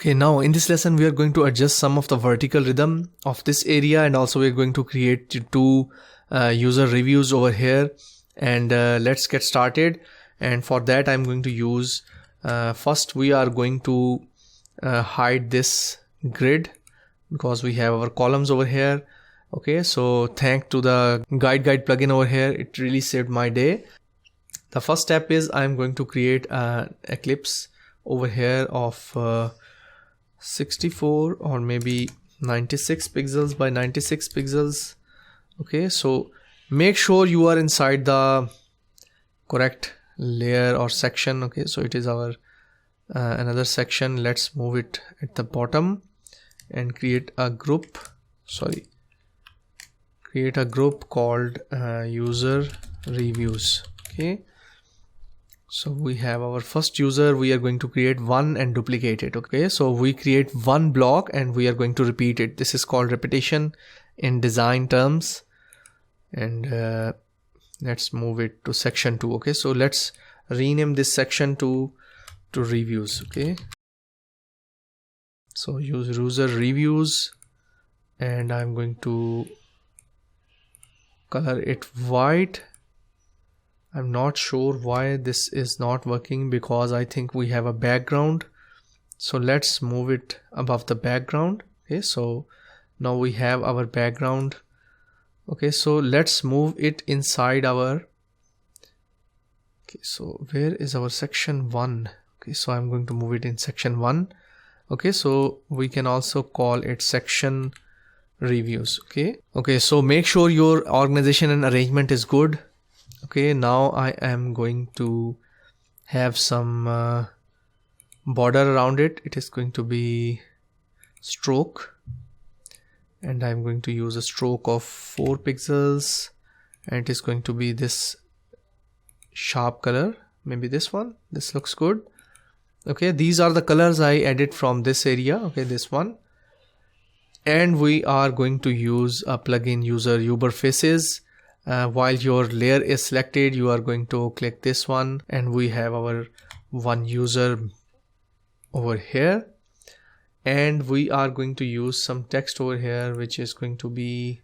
Okay, now in this lesson we are going to adjust some of the vertical rhythm of this area, and also we're going to create two user reviews over here. And let's get started. And for that I'm going to use first we are going to hide this grid because we have our columns over here. Okay, so thanks to the guide plugin over here, it really saved my day. The first step is I'm going to create an ellipse over here of 64 or maybe 96 pixels by 96 pixels. Okay, so make sure you are inside the correct layer or section. Okay, so it is our another section. Let's move it at the bottom and create a group called user reviews. Okay, so we have our first user, we are going to create one and duplicate it. Okay, so we create one block and we are going to repeat it. This is called repetition in design terms. And let's move it to section 2. Okay, so let's rename this section to reviews. Okay, so use user reviews, and I'm going to color it white. I'm not sure why this is not working, because I think we have a background. So let's move it above the background. Okay, so now we have our background. Okay, so let's move it inside our, okay, so where is our section 1? Okay, so I'm going to move it in section 1. Okay, so we can also call it section reviews. Okay, so make sure your organization and arrangement is good. Okay, now I am going to have some border around it. It is going to be stroke, and I'm going to use a stroke of 4 pixels, and it is going to be this sharp color, maybe this one. This looks good. Okay, these are the colors I added from this area. Okay, this one. And we are going to use a plugin user faces. While your layer is selected, you are going to click this one, and we have our one user over here, and we are going to use some text over here, which is going to be,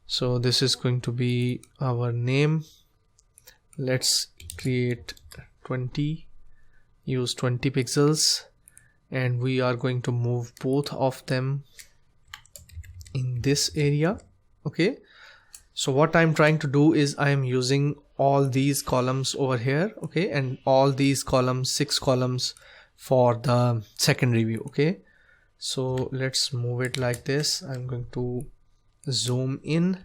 so this is going to be our name. Let's create 20, use 20 pixels, and we are going to move both of them in this area. Okay, so what I'm trying to do is I am using all these columns over here. Okay, and all these columns, 6 columns for the second review. Okay, so let's move it like this. I'm going to zoom in,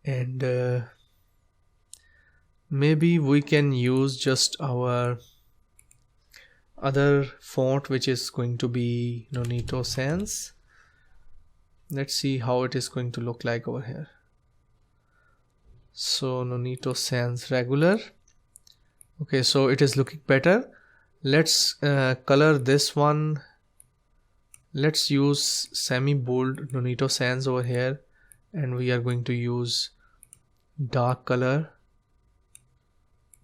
and maybe we can use just our other font, which is going to be Nonito Sans. Let's see how it is going to look like over here. So Nonito Sans regular. Okay, so it is looking better. Let's color this one. Let's use semi bold Nonito Sans over here, and we are going to use dark color,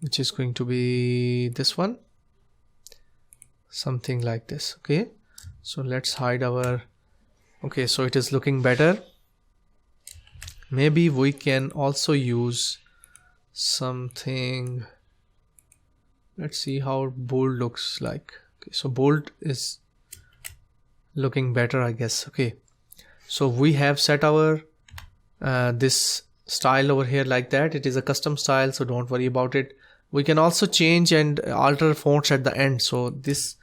which is going to be this one, something like this. Okay, so let's hide our, okay, so it is looking better. Maybe we can also use something. Let's see how bold looks like. Okay, so bold is looking better, I guess. Okay, so we have set our this style over here like that. It is a custom style, so don't worry about it. We can also change and alter fonts at the end. So this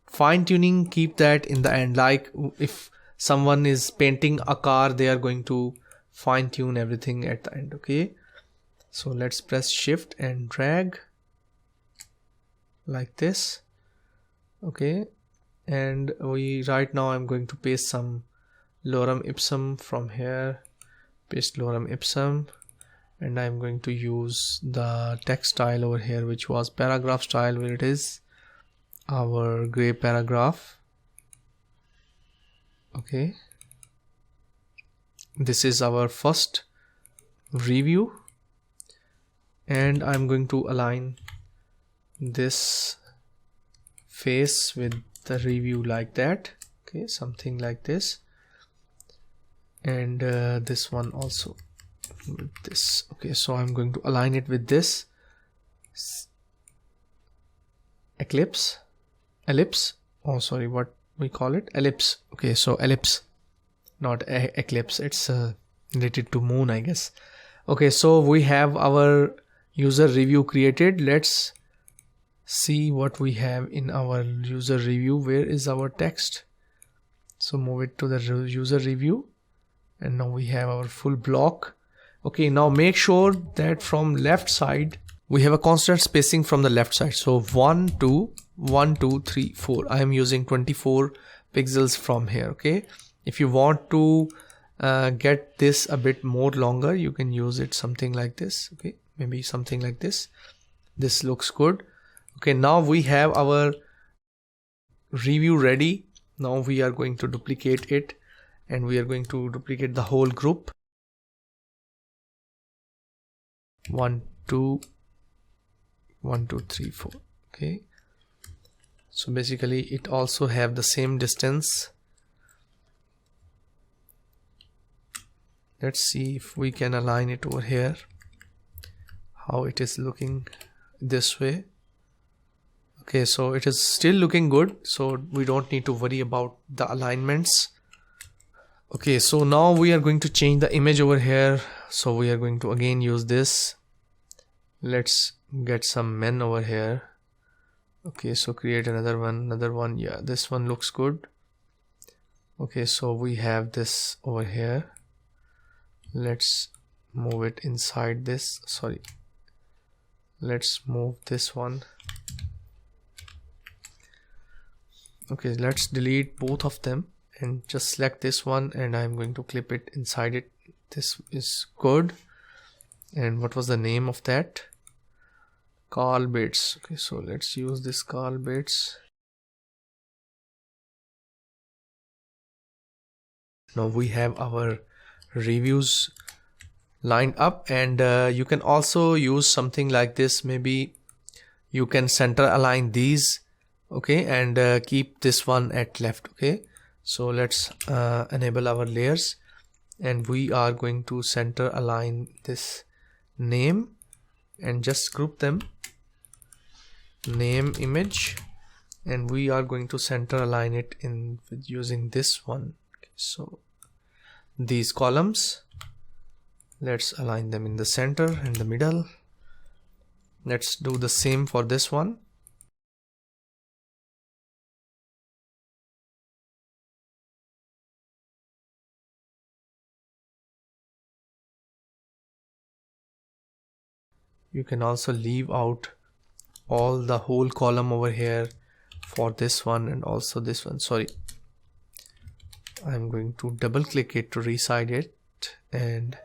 fine tuning, keep that in the end. Like if someone is painting a car, they are going to fine tune everything at the end. Okay, so let's press shift and drag like this. Okay, and right now I'm going to paste some lorem ipsum from here. Paste lorem ipsum, and I'm going to use the text style over here, which was paragraph style, where it is our gray paragraph. Okay, this is our first review, and I'm going to align this face with the review like that. Okay, something like this, and this one also with this. Okay, so I'm going to align it with this ellipse. Oh, sorry, what we call it? Ellipse. Okay, so ellipse, not eclipse. It's related to moon, I guess. Okay, so we have our user review created. Let's see what we have in our user review. Where is our text? So move it to the user review, and now we have our full block. Okay, now make sure that from left side we have a constant spacing from the left side. So 1 2 1 2 3 4. I am using 24 pixels from here. Okay, if you want to get this a bit more longer, you can use it something like this. Okay, maybe something like this. This looks good. Okay, now we have our review ready. Now we are going to duplicate it, and we are going to duplicate the whole group. 1 2 1 2 3 4. Okay, so basically it also have the same distance. Let's see if we can align it over here, how it is looking this way. Okay, so it is still looking good, so we don't need to worry about the alignments. Okay, so now we are going to change the image over here. So we are going to again use this. Let's get some men over here. Okay, so create another one. Yeah, this one looks good. Okay, so we have this over here. Let's move it inside this. Sorry, let's move this one. Okay, let's delete both of them and just select this one, and I'm going to clip it inside it. This is good. And what was the name of that? Carl Bates. Okay, so let's use this Carl Bates. Now we have our reviews lined up, and you can also use something like this. Maybe you can center align these. Okay, and keep this one at left. Okay, so let's enable our layers, and we are going to center align this name and just group them, name image, and we are going to center align it in with using this one. Okay, so these columns, let's align them in the center and the middle. Let's do the same for this one. You can also leave out all the whole column over here for this one and also this one. Sorry, I'm going to double click it to resize it and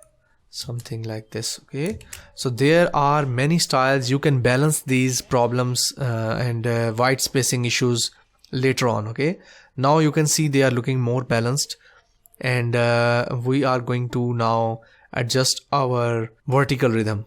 something like this. Okay, so there are many styles. You can balance these problems and white spacing issues later on. Okay, now you can see they are looking more balanced, and we are going to now adjust our vertical rhythm.